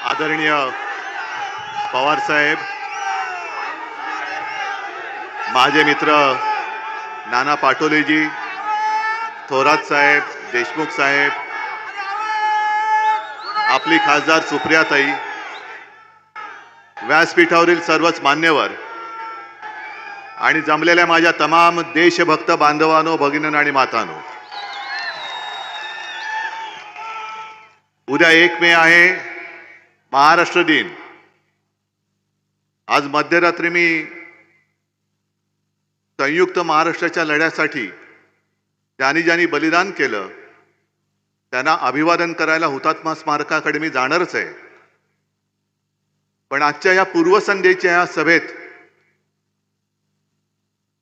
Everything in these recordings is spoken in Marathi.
आदरणीय पवार साहेब, माझे मित्र नाना पाटोलेजी, थोरात साहेब, देशमुख साहेब, आपली खासदार सुप्रियाताई, व्यासपीठावरील सर्वच मान्यवर आणि जमलेल्या माझ्या तमाम देशभक्त बांधवांनो, भगिनींनो आणि मातांनो, उद्या 1 मे आहे, महाराष्ट्र दिन. आज मध्यरात्री मी संयुक्त महाराष्ट्राच्या लढ्यासाठी ज्यांनी ज्यांनी बलिदान केलं त्यांना अभिवादन करायला हुतात्मा स्मारकाकडे मी जाणारच आहे. पण आजच्या या पूर्वसंध्येच्या या सभेत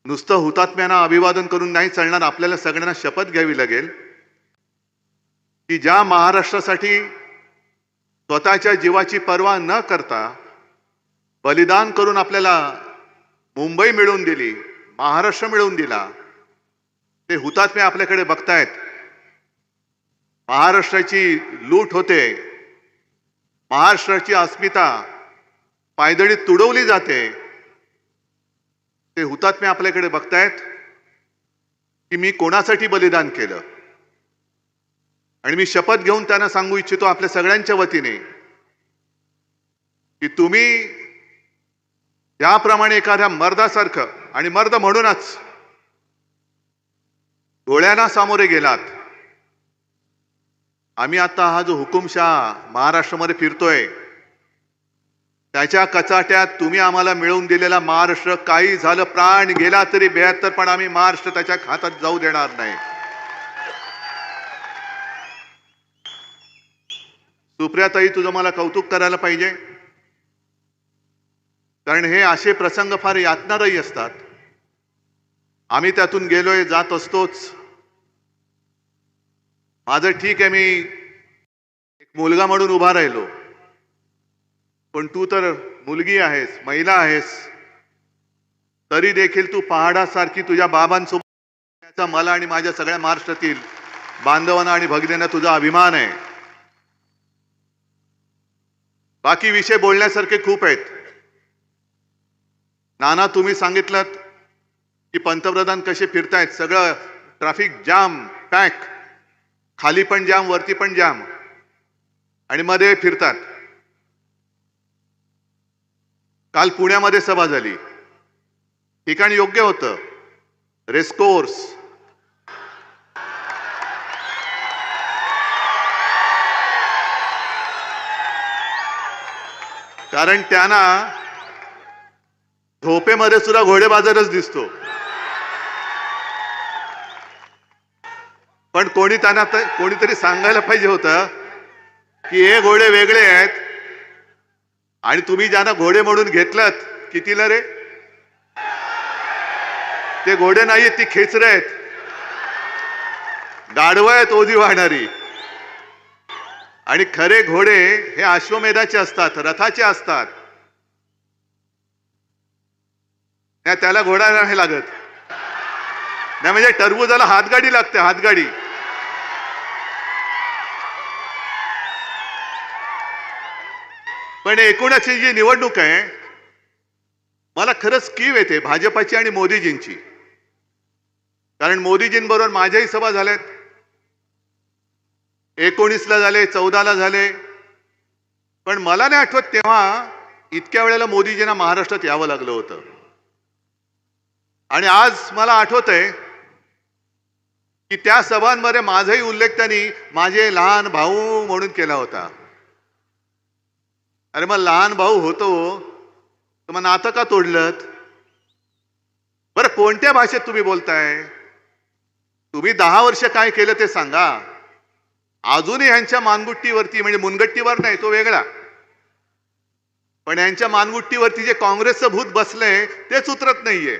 नुसतं हुतात्म्यांना अभिवादन करून नाही चालणार. आपल्याला सगळ्यांना शपथ घ्यावी लागेल की ज्या महाराष्ट्रासाठी स्वतःच्या जीवाची पर्वा न करता बलिदान करून आपल्याला मुंबई मिळवून दिली, महाराष्ट्र मिळवून दिला, ते हुतात्मे आपल्याकडे बघतायत. महाराष्ट्राची लूट होते, महाराष्ट्राची अस्मिता पायदळीत तुडवली जाते, ते हुतात्मे आपल्याकडे बघतायत की मी कोणासाठी बलिदान केलं. आणि मी शपथ घेऊन त्यांना सांगू इच्छितो आपल्या सगळ्यांच्या वतीने की तुम्ही ज्याप्रमाणे एखाद्या मर्दासारखं, आणि मर्द म्हणूनच गोळ्यांना सामोरे गेलात. आम्ही आता हा जो हुकुमशाह महाराष्ट्रामध्ये फिरतोय त्याच्या कचाट्यात तुम्ही आम्हाला मिळवून दिलेला महाराष्ट्र, काही झालं, प्राण गेला तरी 72, पण आम्ही महाराष्ट्र त्याच्या हातात जाऊ देणार नाही. सुप्रियाताई, तुझं मला कौतुक करायला पाहिजे, कारण हे असे प्रसंग फार यातनादायी असतात. आम्ही त्यातून गेलोय, जात असतोच. माझं ठीक आहे, मी एक मुलगा म्हणून उभा राहिलो, पण तू तर मुलगी आहेस, महिला आहेस, तरी देखील तू पहाडासारखी तुझ्या बाबांसोबत, मला आणि माझ्या सगळ्या महाराष्ट्रातील बांधवांना आणि भगिनींना तुझा अभिमान आहे. बाकी विषय बोलण्यासारखे खूप आहेत. नाना, तुम्ही सांगितलं की पंतप्रधान कसे फिरतायत, सगळं ट्रॅफिक जाम, पॅक, खाली पण जाम, वरती पण जाम, आणि मध्ये फिरतात. काल पुण्यामध्ये सभा झाली, ठिकाण योग्य होतं, रेसकोर्स. कारण त्यांना झोपेमध्ये सुद्धा घोडेबाजारच दिसतो. पण कोणीतरी सांगायला पाहिजे होतं की हे घोडे वेगळे आहेत आणि तुम्ही ज्यांना घोडे म्हणून घेतलात, कितीला रे? ते घोडे नाहीत, ती खेचरे आहेत, गाढवं आहेत ओझी वाहणारी. आणि खरे घोडे हे अश्वमेधाचे असतात, रथाचे असतात. नाही, त्याला घोडा नाही लागत, नाही म्हणजे टरबुजाला हातगाडी लागते, हातगाडी. पण एकूणच जी निवडणूक आहे, मला खरंच कीव येते भाजपाची आणि मोदीजींची. कारण मोदीजींबरोबर माझ्याही सभा झाल्यात, 19ला झाले, 14ला झाले, पण मला नाही आठवत तेव्हा इतक्या वेळेला मोदीजींना महाराष्ट्रात यावं लागलं होतं. आणि आज मला आठवत आहे की त्या सभांमध्ये माझाही उल्लेख त्यांनी माझे लहान भाऊ म्हणून केला होता. अरे मग लहान भाऊ होतो तर मग नातं का तोडलं? बरं, कोणत्या भाषेत तुम्ही बोलताय? तुम्ही 10 वर्ष काय केलं ते सांगा. अजूनही ह्यांच्या मानगुट्टीवरती, म्हणजे मुनगट्टीवर नाही, तो वेगळा, पण यांच्या मानगुट्टीवरती जे काँग्रेसचं भूत बसलंय तेच उतरत नाहीये.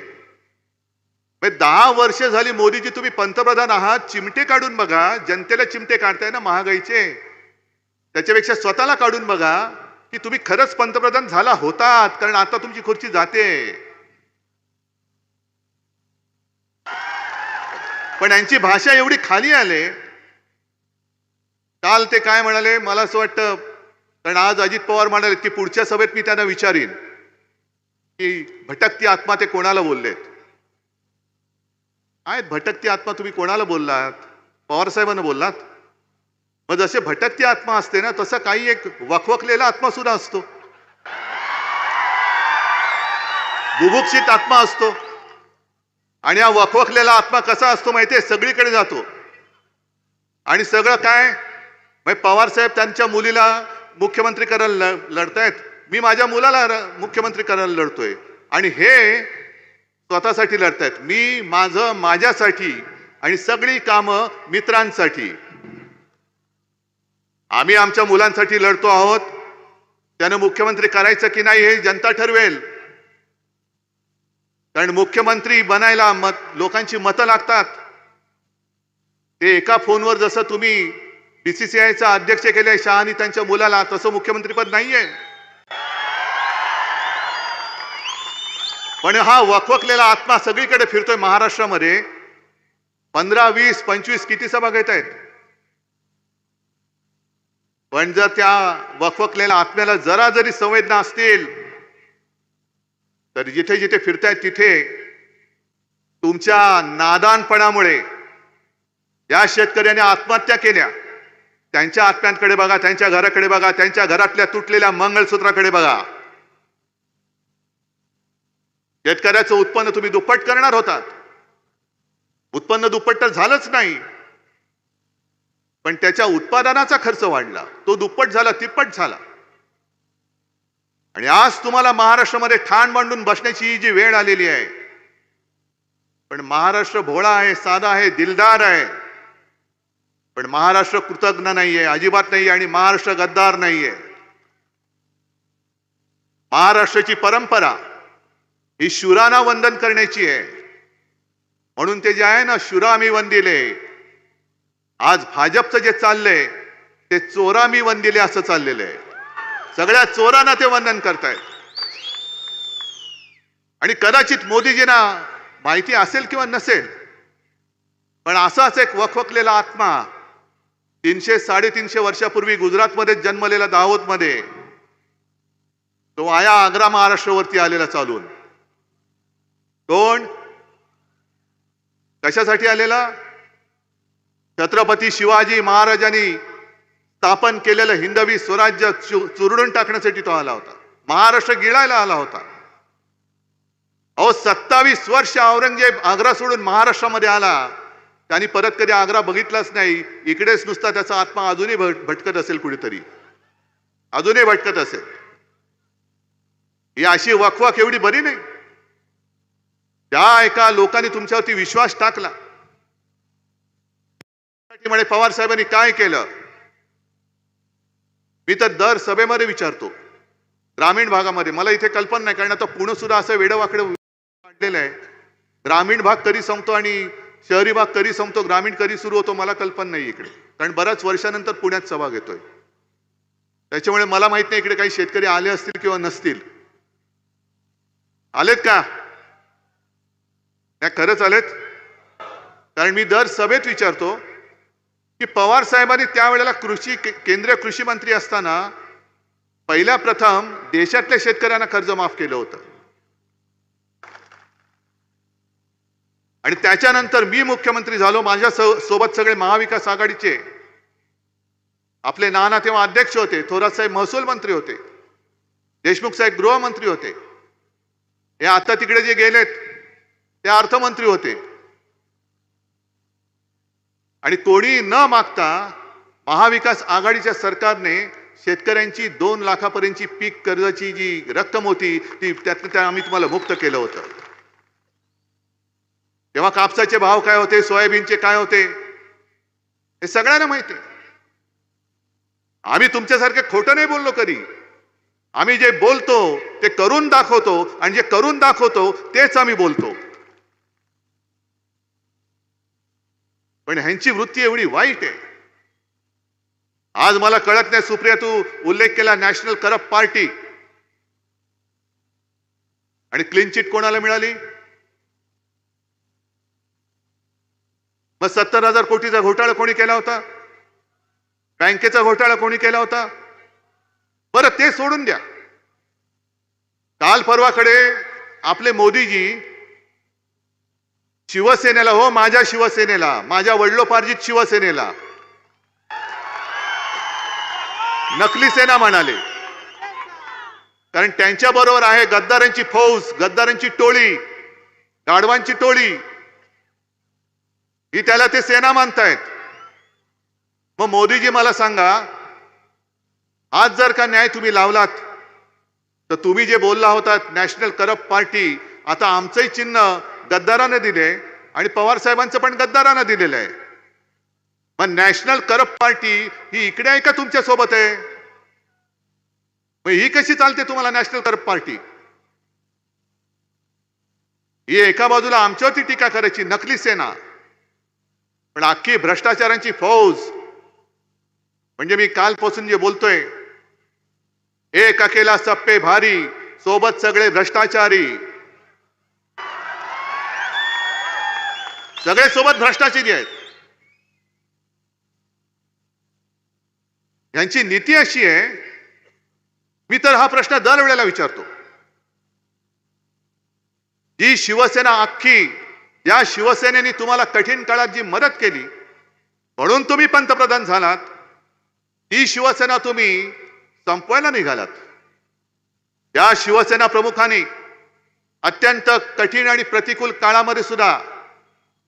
10 वर्ष झाली मोदीजी तुम्ही पंतप्रधान आहात, चिमटे काढून बघा. जनतेला चिमटे काढताय ना महागाईचे, त्याच्यापेक्षा स्वतःला काढून बघा की तुम्ही खरंच पंतप्रधान झाला होतात, कारण आता तुमची खुर्ची जाते. पण यांची भाषा एवढी खाली आले. काल ते काय म्हणाले, मला असं वाटतं कारण आज अजित पवार म्हणाले की पुढच्या सभेत मी त्यांना विचारीन की भटकती आत्मा ते कोणाला बोललेत. आहेत भटकती आत्मा तुम्ही कोणाला बोललात? पवार साहेबांना बोललात. मग जसे भटकती आत्मा असते ना, तसं काही एक वखवकलेला आत्मा सुद्धा असतो, बुभुक्षित आत्मा असतो. आणि हा वखवकलेला आत्मा कसा असतो माहितीये? सगळीकडे जातो आणि सगळं काय पवार साहेब त्यांच्या मुलीला मुख्यमंत्री करायला लढतायत, मी माझ्या मुलाला मुख्यमंत्री करायला लढतोय. आणि हे स्वतःसाठी लढतायत, मी माझं माझ्यासाठी आणि सगळी कामं मित्रांसाठी. आम्ही आमच्या मुलांसाठी लढतो आहोत. त्यानं मुख्यमंत्री करायचं की नाही हे जनता ठरवेल. कारण मुख्यमंत्री बनायला लोकांची मतं लागतात. ते एका फोनवर जसं तुम्ही बीसीसीआयचा अध्यक्ष केले शहानी त्यांच्या मुलाला, तसं मुख्यमंत्रीपद नाहीये. पण हा वखवकलेला आत्मा सगळीकडे फिरतोय महाराष्ट्रामध्ये. 15, 20, 25 किती सभा घेत आहेत. पण जर त्या वखवकलेल्या आत्म्याला जरा जरी संवेदना असतील तर जिथे जिथे फिरतायत तिथे तुमच्या नादानपणामुळे या शेतकऱ्यांनी आत्महत्या केल्या, त्यांच्या आत्म्यांकडे बघा, त्यांच्या घराकडे बघा, त्यांच्या घरातल्या तुटलेल्या मंगळसूत्राकडे बघा. शेतकऱ्याचं उत्पन्न तुम्ही दुप्पट करणार होतात. उत्पन्न दुप्पट तर झालंच नाही, पण त्याच्या उत्पादनाचा खर्च वाढला, तो दुप्पट झाला, तिप्पट झाला. आणि आज तुम्हाला महाराष्ट्रामध्ये ठाण मांडून बसण्याची जी वेळ आलेली आहे. पण महाराष्ट्र भोळा आहे, साधा आहे, दिलदार आहे. पण महाराष्ट्र कृतज्ञ नाहीये, अजिबात नाहीये. आणि महाराष्ट्र गद्दार नाहीये. महाराष्ट्राची परंपरा ही शूरांना वंदन करण्याची आहे. म्हणून ते जे आहे ना, शूरामी वंदिले, आज भाजपचं जे चाललंय ते चोरामी वंदिले असं चाललेलं आहे. सगळ्या चोरांना ते वंदन करतायत. आणि कदाचित मोदीजींना माहिती असेल किंवा नसेल, पण असाच एक वखवकलेला आत्मा 300-350 वर्षापूर्वी गुजरातमध्ये जन्मलेला दाहोदमध्ये तो आया आग्रा महाराष्ट्रावरती आलेला चालून. कोण? कशासाठी आलेला? छत्रपती शिवाजी महाराजांनी स्थापन केलेलं हिंदवी स्वराज्य चुरडून टाकण्यासाठी तो आला होता. महाराष्ट्र गिळायला आला होता. अहो 27 वर्ष औरंगजेब आग्रा सोडून महाराष्ट्रामध्ये आला. त्यांनी परत कधी आग्रा बघितलाच नाही. इकडेच नुसता त्याचा आत्मा अजूनही भटकत असेल, कुठेतरी अजूनही भटकत असेल. ही अशी वखवक एवढी बरी नाही. त्या एका लोकांनी तुमच्यावरती विश्वास टाकला. म्हणे पवार साहेबांनी काय केलं? मी तर दर सभेमध्ये विचारतो, ग्रामीण भागामध्ये. मला इथे कल्पना नाही, कारण आता पुणे सुद्धा असं वेडवाकडे वाढलेलं आहे. ग्रामीण भाग कधी संपतो आणि शहरी भाग कधी संपतो, ग्रामीण कधी सुरू होतो, मला कल्पना नाही इकडे. कारण बऱ्याच वर्षानंतर पुण्यात सभा घेतोय. त्याच्यामुळे मला माहित नाही इकडे काही शेतकरी आले असतील किंवा नसतील. आलेत का? नाही, खरंच आलेत. कारण मी दर सभेत विचारतो की पवार साहेबांनी त्यावेळेला केंद्रीय कृषी मंत्री असताना पहिल्या प्रथम देशातल्या शेतकऱ्यांना कर्ज माफ केलं होतं. आणि त्याच्यानंतर मी मुख्यमंत्री झालो. माझ्या सोबत सगळे महाविकास आघाडीचे, आपले नाना तेव्हा अध्यक्ष होते, थोरात साहेब महसूल मंत्री होते, देशमुख साहेब गृहमंत्री होते, हे आता तिकडे जे गेलेत ते अर्थमंत्री होते. आणि कोणी न मागता महाविकास आघाडीच्या सरकारने शेतकऱ्यांची 2 लाखापर्यंतची पीक कर्जाची जी रक्कम होती ती त्यातनं आम्ही तुम्हाला मुक्त केलं होतं. तेव्हा कापसाचे भाव काय होते, सोयाबीनचे काय होते, हे सगळ्यांना माहिती आहे. आम्ही तुमच्यासारखे खोटं नाही बोललो कधी. आम्ही जे बोलतो ते करून दाखवतो, आणि जे करून दाखवतो तेच आम्ही बोलतो. पण ह्यांची वृत्ती एवढी वाईट आहे. आज मला कळत नाही, सुप्रिया तू उल्लेख केला नॅशनल करप्ट पार्टी, आणि क्लीन चिट कोणाला मिळाली? मग 70,000 कोटीचा घोटाळा कोणी केला होता? बँकेचा घोटाळा कोणी केला होता? बरं ते सोडून द्या. काल परवाकडे आपले मोदीजी शिवसेनेला, हो माझ्या शिवसेनेला, माझ्या वडिलोपार्जित शिवसेनेला नकली सेना म्हणाले. कारण त्यांच्या बरोबर आहे गद्दारांची फौज, गद्दारांची टोळी, गाढवांची टोळी, ही त्याला ते सेना मानतायत. मग मोदीजी मला सांगा, आज जर का न्याय तुम्ही लावलात तर तुम्ही जे बोलला होतात नॅशनल करप्ट पार्टी, आता आमचंही चिन्ह गद्दारानं दिले आणि पवार साहेबांचं पण गद्दारानं दिलेलं आहे. मग नॅशनल करप्ट पार्टी ही इकडे आहे का तुमच्या सोबत आहे? मग ही कशी चालते तुम्हाला नॅशनल करप्ट पार्टी? ही एका बाजूला आमच्यावरती टीका करायची नकली सेना, पण अख्खी भ्रष्टाचारांची फौज. म्हणजे मी कालपासून जे बोलतोय, एक अकेला सब पे भारी, सोबत सगळे भ्रष्टाचारी, सगळे सोबत भ्रष्टाचारी आहेत. यांची नीती अशी आहे, मी तर हा प्रश्न दरवेळेला विचारतो, जी शिवसेना अख्खी, या शिवसेनेने तुम्हाला कठीण काळात जी मदत केली म्हणून तुम्ही पंतप्रधान झालात, ती शिवसेना तुम्ही संपवायला निघालात. या शिवसेना प्रमुखांनी अत्यंत कठीण आणि प्रतिकूल काळामध्ये सुद्धा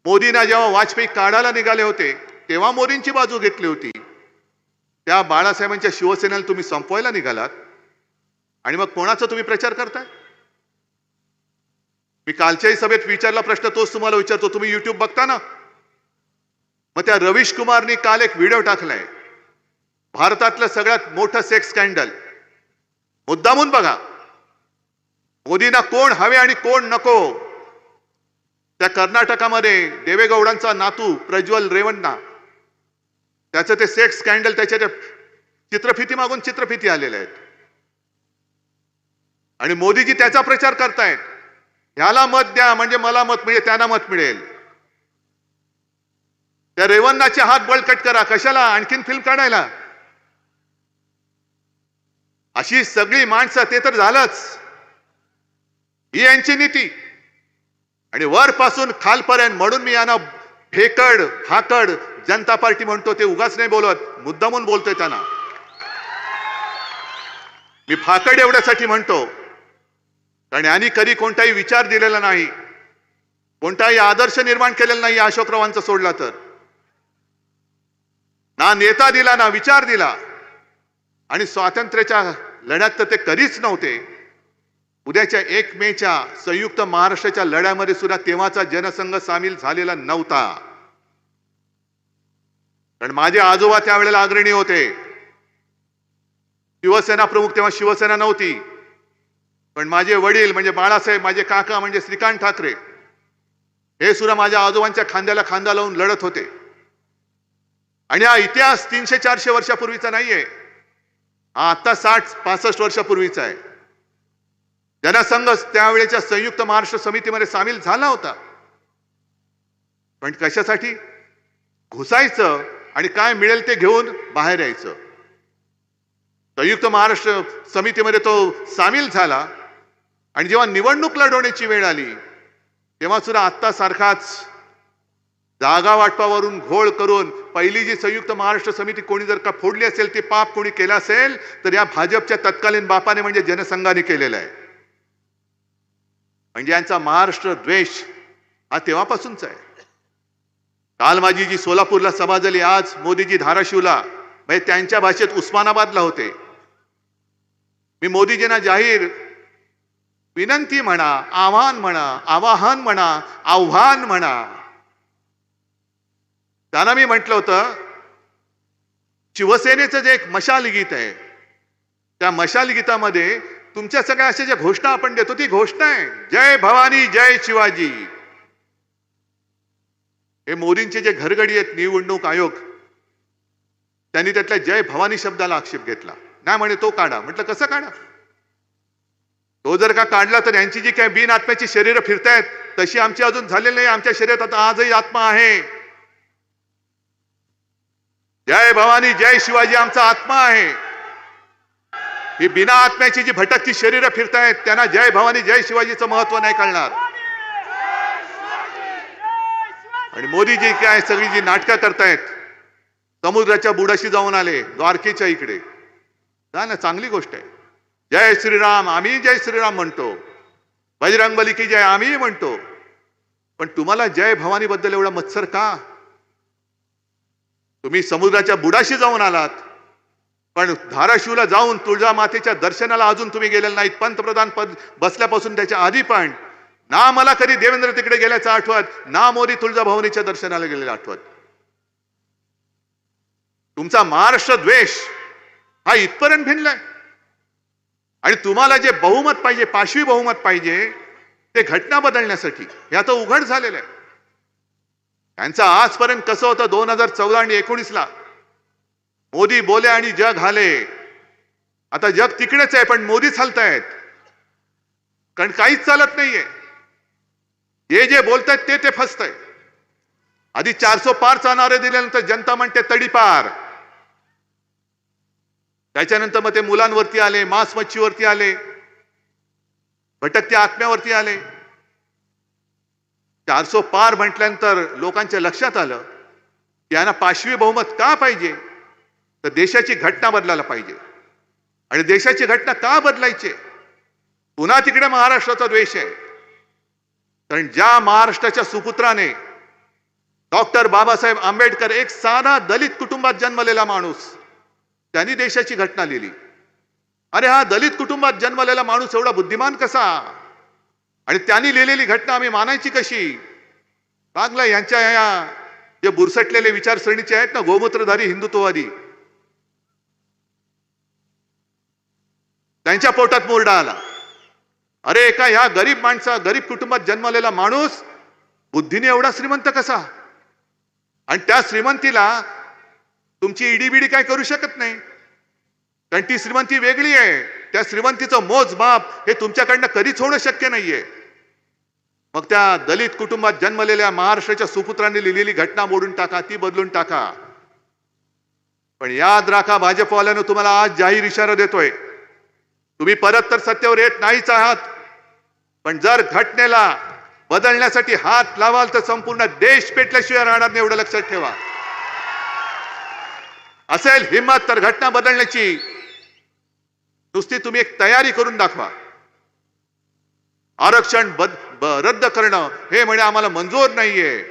मोदींना जेव्हा वाजपेयी काढायला निघाले होते तेव्हा मोदींची बाजू घेतली होती. त्या बाळासाहेबांच्या शिवसेनेला तुम्ही संपवायला निघालात आणि मग कोणाचा तुम्ही प्रचार करताय? मी कालच्याही सभेत विचारला प्रश्न, तोच तुम्हाला विचारतो. तुम्ही युट्यूब बघता ना? मग त्या रवीश कुमारनी काल एक व्हिडिओ टाकलाय, भारतातलं सगळ्यात मोठं सेक्स स्कॅन्डल. मुद्दामून बघा, मोदींना कोण हवे आणि कोण नको. त्या कर्नाटकामध्ये देवेगौडांचा नातू प्रज्वल रेवण्णा, त्याचं ते सेक्स स्कॅन्डल, त्याच्या चित्रफिती मागून चित्रफिती आलेल्या आहेत आणि मोदीजी त्याचा प्रचार करतायत. ह्याला मत द्या म्हणजे मला मत मिळेल, त्यांना मत मिळेल. त्या रेवन्नाचे हात बळकट करा, कशाला आणखीन फिल्म काढायला? अशी सगळी माणसं, ते तर झालंच, ही यांची नीती. आणि वरपासून खालपर्यंत, म्हणून मी यांना फेकड फाकड जनता पार्टी म्हणतो. ते उगाच नाही बोलत, मुद्दामून बोलतोय त्यांना. मी फाकड एवढ्यासाठी म्हणतो कारण यांनी कधी कोणताही विचार दिलेला नाही, कोणताही आदर्श निर्माण केलेला नाही अशोकरावांचा सोडला तर. ना नेता दिला, ना विचार दिला. आणि स्वातंत्र्याच्या लढ्यात तर ते कधीच नव्हते. उद्याच्या 1 मेच्या संयुक्त महाराष्ट्राच्या लढ्यामध्ये सुद्धा तेव्हाचा जनसंघ सामील झालेला नव्हता. कारण माझे आजोबा त्यावेळेला अग्रणी होते. शिवसेना प्रमुख तेव्हा शिवसेना नव्हती, पण माझे वडील म्हणजे बाळासाहेब, माझे काका म्हणजे श्रीकांत ठाकरे, हे सुद्धा माझ्या आजोबांच्या खांद्याला खांदा लावून लढत होते. आणि हा इतिहास 300-400 वर्षापूर्वीचा नाहीये, हा आता 60-65 वर्षापूर्वीचा आहे. जनसंघ त्यावेळेच्या संयुक्त महाराष्ट्र समितीमध्ये सामील झाला होता. पण कशासाठी? घुसायचं आणि काय मिळेल ते घेऊन बाहेर यायचं. संयुक्त महाराष्ट्र समितीमध्ये तो सामील झाला आणि जेव्हा निवडणूक लढवण्याची वेळ आली तेव्हा सुद्धा आत्ता सारखाच जागा वाटपावरून घोळ करून पहिली जी संयुक्त महाराष्ट्र समिती कोणी जर का फोडली असेल, ती पाप कोणी केलं असेल तर या भाजपच्या तत्कालीन बापाने म्हणजे जनसंघाने केलेला आहे. म्हणजे यांचा महाराष्ट्र द्वेष हा तेव्हापासूनचा आहे. काल माझी जी सोलापूरला सभा झाली, आज मोदीजी धाराशिवला, म्हणजे त्यांच्या भाषेत उस्मानाबादला होते. मी मोदीजींना जाहीर विनंती म्हणा, आव्हान म्हणा, आव्हान म्हणा, त्यांना मी म्हटलं होतं, शिवसेनेचं जे एक मशाल गीत आहे, त्या मशाल गीतामध्ये तुमच्या सगळ्या अशा ज्या घोषणा आपण देतो ती घोषणा आहे जय भवानी जय शिवाजी. हे मोदींचे जे घरगडी आहेत निवडणूक आयोग, त्यांनी त्यातल्या जय भवानी शब्दाला आक्षेप घेतला. नाही म्हणे तो काढा. म्हटलं कसं काढा? तो जर का काढला तर यांची जी काही बिन आत्म्याची शरीरं फिरतायत तशी आमची अजून झालेली नाही. आमच्या शरीरात आता आजही आत्मा आहे. जय भवानी जय शिवाजी आमचा आत्मा आहे. ही बिना आत्म्याची जी भटकती शरीरं फिरतायत त्यांना जय भवानी जय शिवाजीचं महत्व नाही कळणार. आणि मोदीजी काय सगळी जी नाटकं करतायत, समुद्राच्या बुडाशी जाऊन आले द्वारकेच्या इकडे, ना चांगली गोष्ट आहे. जय श्रीराम, आम्ही जय श्रीराम म्हणतो, बजरंगबली की जय आम्ही म्हणतो, पण तुम्हाला जय भवानी बद्दल एवढा मत्सर का? तुम्ही समुद्राच्या बुडाशी जाऊन आलात, पण धाराशिवला जाऊन तुळजा मातेच्या दर्शनाला अजून तुम्ही गेलेला नाहीत. पंतप्रधान पद बसल्यापासून त्याच्या आधी पण ना मला कधी देवेंद्र तिकडे गेल्याचं आठवत, ना मोदी तुळजाभवानीच्या दर्शनाला गेलेलं आठवत. तुमचा महाराष्ट्र द्वेष हा इथपर्यंत भिनलाय. आणि तुम्हाला जे बहुमत पाहिजे, पाशवी बहुमत पाहिजे, ते घटना बदलण्यासाठी हे आता उघड झालेलं आहे. त्यांचं आजपर्यंत कसं होतं 2014 आणि 19ला मोदी बोले आणि जग हाले. आता जग तिकडेच आहे, पण मोदीच हलतायत, कारण काहीच चालत नाहीये. जे बोलतायत ते फसतंय. आधी 400 पारचा नारे दिल्यानंतर जनता म्हणते तडीपार. त्याच्यानंतर मग ते मुलांवरती आले, मांस मच्छीवरती आले, भटकत्या आत्म्यावरती आले. 400 पार म्हटल्यानंतर लोकांच्या लक्षात आलं की यांना पाशवी बहुमत का पाहिजे, तर देशाची घटना बदलायला पाहिजे. आणि देशाची घटना का बदलायची? पुन्हा तिकडे महाराष्ट्राचा द्वेष आहे. कारण ज्या महाराष्ट्राच्या सुपुत्राने डॉक्टर बाबासाहेब आंबेडकर, एक साधा दलित कुटुंबात जन्मलेला माणूस, त्यांनी देशाची घटना लिहिली. अरे हा दलित कुटुंबात जन्मलेला माणूस एवढा बुद्धिमान कसा? आणि त्यांनी लिहिलेली घटना आम्ही मानायची कशी? लागला यांच्या या जे बुरसटलेले विचारसरणीचे आहेत ना, गोमूत्रधारी हिंदुत्ववादी, त्यांच्या पोटात मोरडा आला. अरे एका ह्या गरीब कुटुंबात जन्मलेला माणूस बुद्धीने एवढा श्रीमंत कसा? आणि त्या श्रीमंतीला तुमची ईडीबीडी काय करू शकत नाही, कारण ती श्रीमंती वेगळी आहे. त्या श्रीमंतीचं मोजमाप हे तुमच्याकडनं कधीच होणं शक्य नाहीये. मग त्या दलित कुटुंबात जन्मलेल्या महाराष्ट्राच्या सुपुत्रांनी लिहिलेली घटना मोडून टाका, ती बदलून टाका. पण याद राखा, भाजपवाल्यानं तुम्हाला आज जाहीर इशारा देतोय, तुम्ही परत तर सत्तेवर येत नाहीच आहात, पण जर घटनेला बदलण्यासाठी हात लावाल तर संपूर्ण देश पेटल्याशिवाय राहणार नाही, एवढं लक्षात ठेवा. असेल हिम्मत तर घटना बदलण्याची नुसती तुम्ही एक तयारी करून दाखवा. आरक्षण रद्द करणं हे म्हणे आम्हाला मंजूर नाहीये.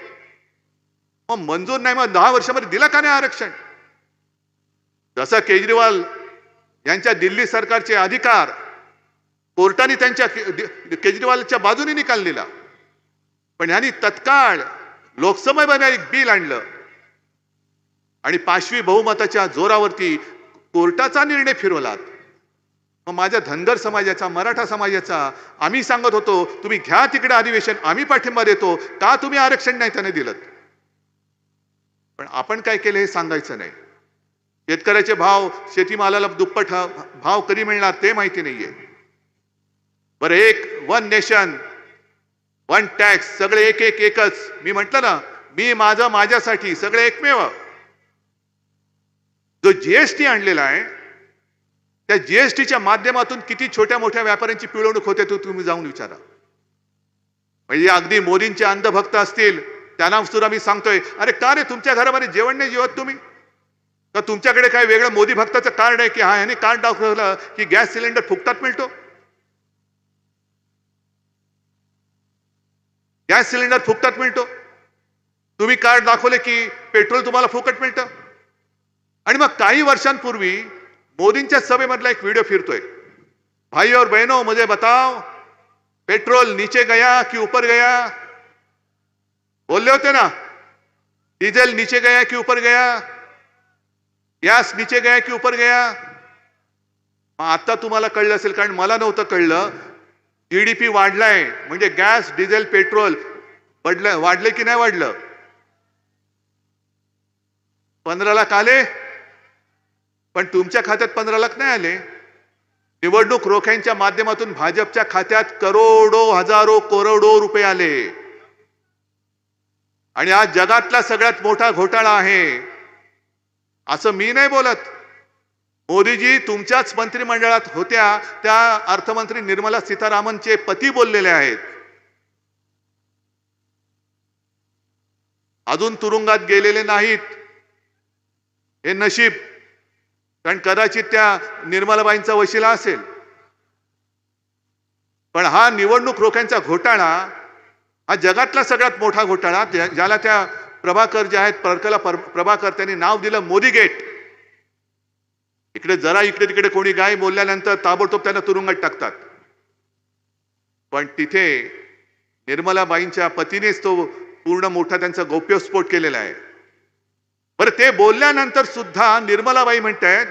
मग मंजूर नाही, मग 10 वर्षामध्ये दिलं का नाही आरक्षण? जसं केजरीवाल यांच्या दिल्ली सरकारचे अधिकार कोर्टाने त्यांच्या केजरीवालच्या बाजूने निकाल दिला, पण यांनी तत्काळ लोकसभेमध्ये एक बिल आणलं आणि पाशवी बहुमताच्या जोरावरती कोर्टाचा निर्णय फिरवलात. मग माझ्या धनगर समाजाचा, मराठा समाजाचा आम्ही सांगत होतो तुम्ही घ्या तिकडे अधिवेशन, आम्ही पाठिंबा देतो, का तुम्ही आरक्षण नाही त्याने दिलं? पण आपण काय केलं हे सांगायचं नाही. शेतकऱ्याचे भाव, शेतीमालाला दुप्पट भाव कधी मिळणार ते माहिती नाहीये. बरं, एक वन नेशन वन टॅक्स, सगळे एकच. मी म्हटलं ना, मी माझं माझ्यासाठी, सगळे एकमेव. जो जीएसटी आणलेला आहे, त्या जीएसटीच्या माध्यमातून किती छोट्या मोठ्या व्यापाऱ्यांची पिळवणूक होते तो तुम्ही जाऊन विचारा. म्हणजे अगदी मोदींचे अंधभक्त असतील त्यांना सुद्धा मी सांगतोय, अरे का रे तुमच्या घरामध्ये जेवण नाही जेवत तुम्ही? तर तुमच्याकडे काय वेगळं मोदी भक्ताचं कार्ड आहे की हा ह्याने कार्ड दाखवलं की गॅस सिलेंडर फुकटात मिळतो? गॅस सिलेंडर फुकटात मिळतो. तुम्ही कार्ड दाखवले की पेट्रोल तुम्हाला फुकट मिळतं. आणि मग काही वर्षांपूर्वी मोदींच्या सभेमधला एक व्हिडिओ फिरतोय, भाई और बहनों मुझे बताओ पेट्रोल नीचे गया कि ऊपर गया? बोलले होते ना, डीजल नीचे गया कि ऊपर गया, गॅस नीचे गया कि ऊपर गया. आता तुम्हाला कळलं असेल, कारण मला नव्हतं कळलं. जीडीपी वाढलाय म्हणजे गॅस, डिझेल, पेट्रोल वाढले की नाही वाढलं? 15 लाख आले, पण तुमच्या खात्यात 15 लाख नाही आले. निवडणूक रोख्यांच्या माध्यमातून भाजपच्या खात्यात करोडो, हजारो, करोडो रुपये आले. आणि आज जगातला सगळ्यात मोठा घोटाळा आहे असं मी नाही बोलत. मोदीजी तुमच्याच मंत्रिमंडळात होत्या त्या अर्थमंत्री निर्मला सीतारामनचे पती बोललेले आहेत. अजून तुरुंगात गेलेले नाहीत. हे नशीब, कारण कदाचित त्या निर्मलाबाईंचा वशिला असेल. पण हा निवडणूक रोख्यांचा घोटाळा हा जगातला सगळ्यात मोठा घोटाळा, ज्याला त्या प्रभाकर जे आहेत परकला प्रभाकर त्यांनी नाव दिलं मोदी गेट. इकडे जरा इकडे तिकडे कोणी गाय बोलल्यानंतर ताबडतोब त्यांना तुरुंगात टाकतात. पण तिथे निर्मलाबाईंच्या पतीनेच तो पूर्ण मोठा त्यांचा गौप्यस्फोट केलेला आहे. बरं, ते बोलल्यानंतर सुद्धा निर्मलाबाई म्हणतात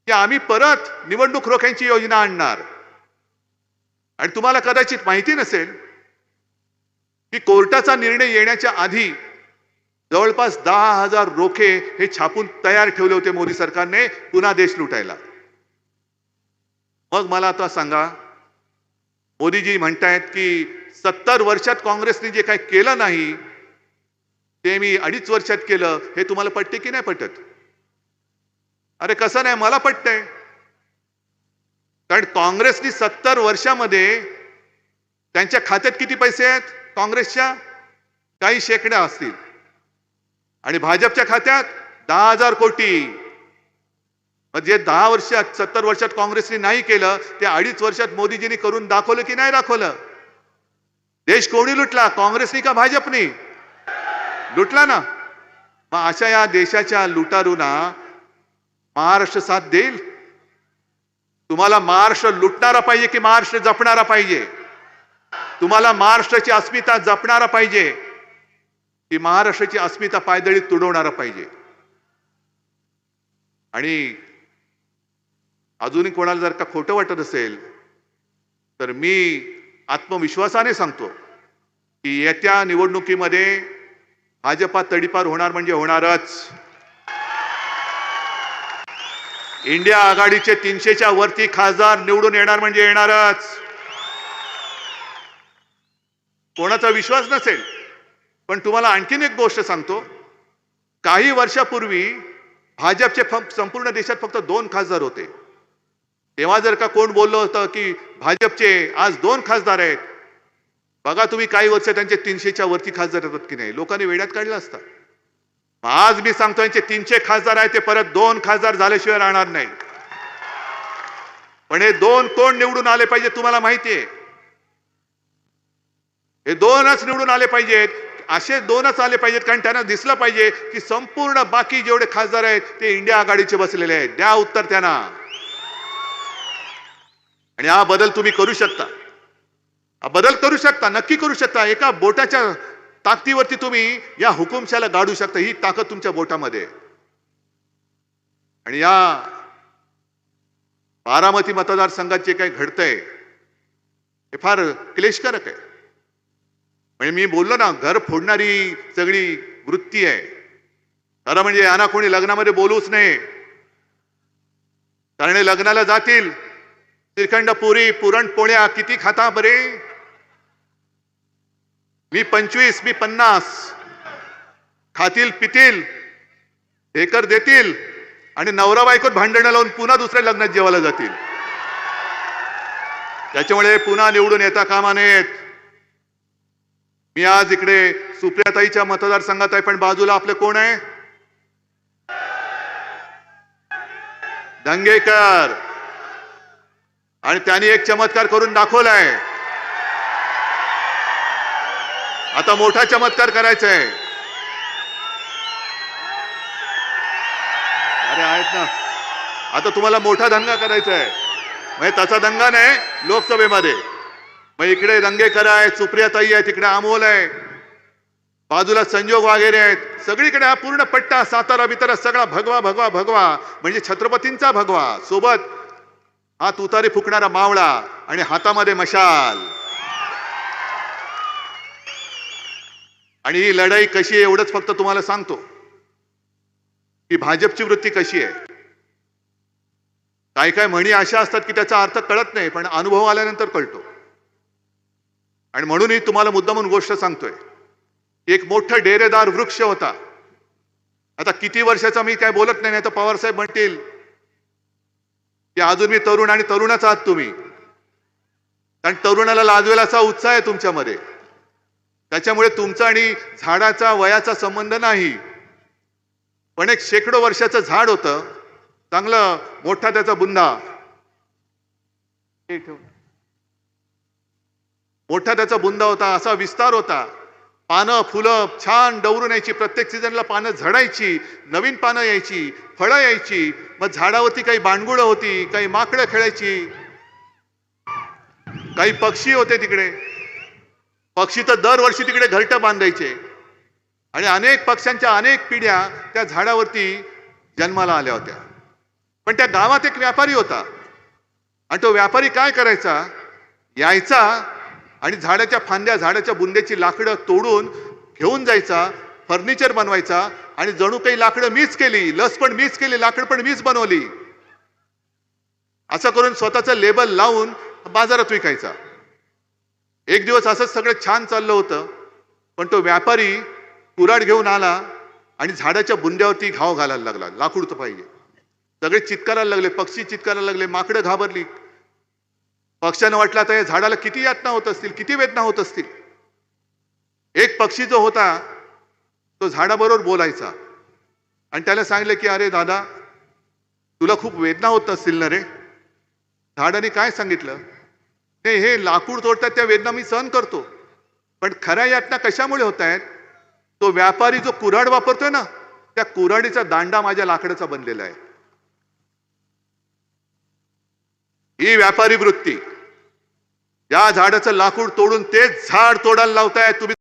की आम्ही परत निवडणूक रोख्यांची योजना आणणार. आणि तुम्हाला कदाचित माहिती नसेल की कोर्टाचा निर्णय येण्याच्या आधी जवळपास 10,000 रोखे हे छापून तयार ठेवले होते मोदी सरकारने पुन्हा देश लुटायला. मग मला आता सांगा, मोदीजी म्हणतायत की 70 वर्षात काँग्रेसने जे काही केलं नाही ते मी 2.5 वर्षात केलं. हे तुम्हाला पटते की नाही पटत? अरे कसं नाही, मला पटतंय. कारण काँग्रेसनी 70 वर्षामध्ये त्यांच्या खात्यात किती पैसे आहेत काँग्रेसच्या? काही शेकड्या असतील. आणि भाजपच्या खात्यात 10,000 कोटी. म्हणजे 10 वर्षात 70 वर्षात काँग्रेसने नाही केलं ते 2.5 वर्षात मोदीजींनी करून दाखवलं की नाही दाखवलं? देश कोणी लुटला, काँग्रेसनी का भाजपनी? लुटला ना. मग अशा या देशाच्या लुटारूंना महाराष्ट्र साथ देईल? तुम्हाला महाराष्ट्र लुटणारा पाहिजे की महाराष्ट्र जपणारा पाहिजे? तुम्हाला महाराष्ट्राची अस्मिता जपणारा पाहिजे की महाराष्ट्राची अस्मिता पायदळीत तुडवणारा पाहिजे? आणि अजूनही कोणाला जर का खोटं वाटत असेल तर मी आत्मविश्वासाने सांगतो की येत्या निवडणुकीमध्ये भाजपा तडीपार होणार म्हणजे होणारच. इंडिया आघाडीचे 300च्या वरती खासदार निवडून येणार म्हणजे येणारच. कोणाचा विश्वास नसेल, पण तुम्हाला आणखीन एक गोष्ट सांगतो. काही वर्षापूर्वी भाजपचे संपूर्ण देशात फक्त 2 खासदार होते. तेव्हा जर का कोण बोललं होतं की भाजपचे आज 2 खासदार आहेत, बघा तुम्ही काही वर्ष त्यांचे 300च्या वरती खासदार येतात की नाही, लोकांनी वेड्यात काढलं असतं. आज मी सांगतो यांचे 300 खासदार आहेत, ते परत 2 खासदार झाल्याशिवाय राहणार नाही. पण हे 2 कोण निवडून आले पाहिजे तुम्हाला माहितीये? हे 2च निवडून आले पाहिजेत. असे 2च आले पाहिजेत, कारण त्यांना दिसलं पाहिजे की संपूर्ण बाकी जेवढे खासदार आहेत ते इंडिया आघाडीचे बसलेले आहेत. द्या उत्तर त्यांना. आणि हा बदल तुम्ही करू शकता. हा बदल करू शकता, नक्की करू शकता. एका बोटाच्या ताकदीवरती तुम्ही या हुकुमशाला गाडू शकता. ही ताकद तुमच्या बोटामध्ये. आणि या बारामती मतदारसंघात जे काही घडतंय हे फार क्लेशकारक आहे. म्हणजे मी बोललो ना, घर फोडणारी सगळी वृत्ती आहे. खरं म्हणजे यांना कोणी लग्नामध्ये बोलूच नाही. कारण लग्नाला जातील, श्रीखंड पुरी पुरणपोळ्या किती खाता बरे? मी 25, मी 50. खातील पितील, ढेकर देतील आणि नवरा बायकोत भांडणं लावून पुन्हा दुसऱ्या लग्नात जेवायला जातील. त्याच्यामुळे पुन्हा निवडून येता कामा नयेत. मी आज इकडे सुप्रियाताईच्या मतदारसंघात आहे, पण बाजूला आपले कोण आहे? दंगेकर. आणि त्यांनी एक चमत्कार करून दाखवलाय. आता मोठा चमत्कार करायचा आहे. अरे आहेत ना, आता तुम्हाला मोठा दंगा करायचा आहे. म्हणजे तसा दंगा नाही लोकसभेमध्ये. मग इकडे दंगेकर आहे, सुप्रियाताई आहे, तिकडे अमोल आहे, बाजूला संजोग वगैरे आहेत. सगळीकडे हा पूर्ण पट्टा, सातारा बितारा सगळा भगवा भगवा भगवा, म्हणजे छत्रपतींचा भगवा. सोबत हा तुतारी फुकणारा मावळा आणि हातामध्ये मशाल. आणि ही लढाई कशी आहे एवढंच फक्त तुम्हाला सांगतो की भाजपची वृत्ती कशी आहे. काय काय म्हणी अशा असतात की त्याचा अर्थ कळत नाही, पण अनुभव आल्यानंतर कळतो. आणि म्हणूनही तुम्हाला मुद्दामून गोष्ट सांगतोय. एक मोठा डेरेदार वृक्ष होता. आता किती वर्षाचा मी काय बोलत नाही, तर पवार साहेब म्हणतील की अजून मी तरुण आणि तरुणच आहात तुम्ही, कारण तरुणाला लाजवेल असा उत्साह आहे तुमच्यामध्ये. त्याच्यामुळे तुमचा आणि झाडाचा वयाचा संबंध नाही, पण एक शेकडो वर्षाचं झाड होतं, चांगलं मोठा त्याचा बुंदा, हे ठेव. मोठा त्याचा बुंदा होता, असा विस्तार होता, पानं फुलं छान डवरून यायची, प्रत्येक सीझनला पानं झडायची, नवीन पानं यायची, फळं यायची. मग झाडावरती काही बांडगुळं होती, काही माकडं खेळायची, काही पक्षी होते तिकडे. पक्षी तर दरवर्षी तिकडे घरटं बांधायचे आणि अनेक पक्ष्यांच्या अनेक पिढ्या त्या झाडावरती जन्माला आल्या होत्या. पण त्या गावात एक व्यापारी होता आणि तो व्यापारी काय करायचा, यायचा आणि झाडाच्या फांद्या, झाडाच्या बुंद्याची लाकडं तोडून घेऊन जायचा, फर्निचर बनवायचा आणि जणू काही लाकडं मीच केली, लस पण मीच केली, लाकड पण मीच बनवली, असं करून स्वतःचं लेबल लावून बाजारात विकायचा. एक दिवस असंच सगळं छान चाललं होतं, पण तो व्यापारी कुऱ्हाड घेऊन आला आणि झाडाच्या बुंद्यावरती घाव घालायला लागला, लाकूड तर पाहिजे. सगळे चित्कारायला लागले, पक्षी चित्कारायला लागले, माकडं घाबरली. पक्ष्यानं वाटलं आता या झाडाला किती यातना होत असतील, किती वेदना होत असतील. एक पक्षी जो होता तो झाडाबरोबर बोलायचा आणि त्याला सांगितलं की अरे दादा, तुला खूप वेदना होत असतील ना रे. झाडाने काय सांगितलं, नाही हे लाकूड तोडतात त्या वेदना मी सहन करतो, पण खऱ्या यातना कशामुळे होत आहेत, तो व्यापारी जो कुऱ्हाड वापरतोय ना, त्या कुऱ्हाडीचा दांडा माझ्या लाकडाचा बनलेला आहे. ही व्यापारी वृत्ती. या झाडाचं लाकूड तोडून तेच झाड तोडायला लावताय तुम्ही.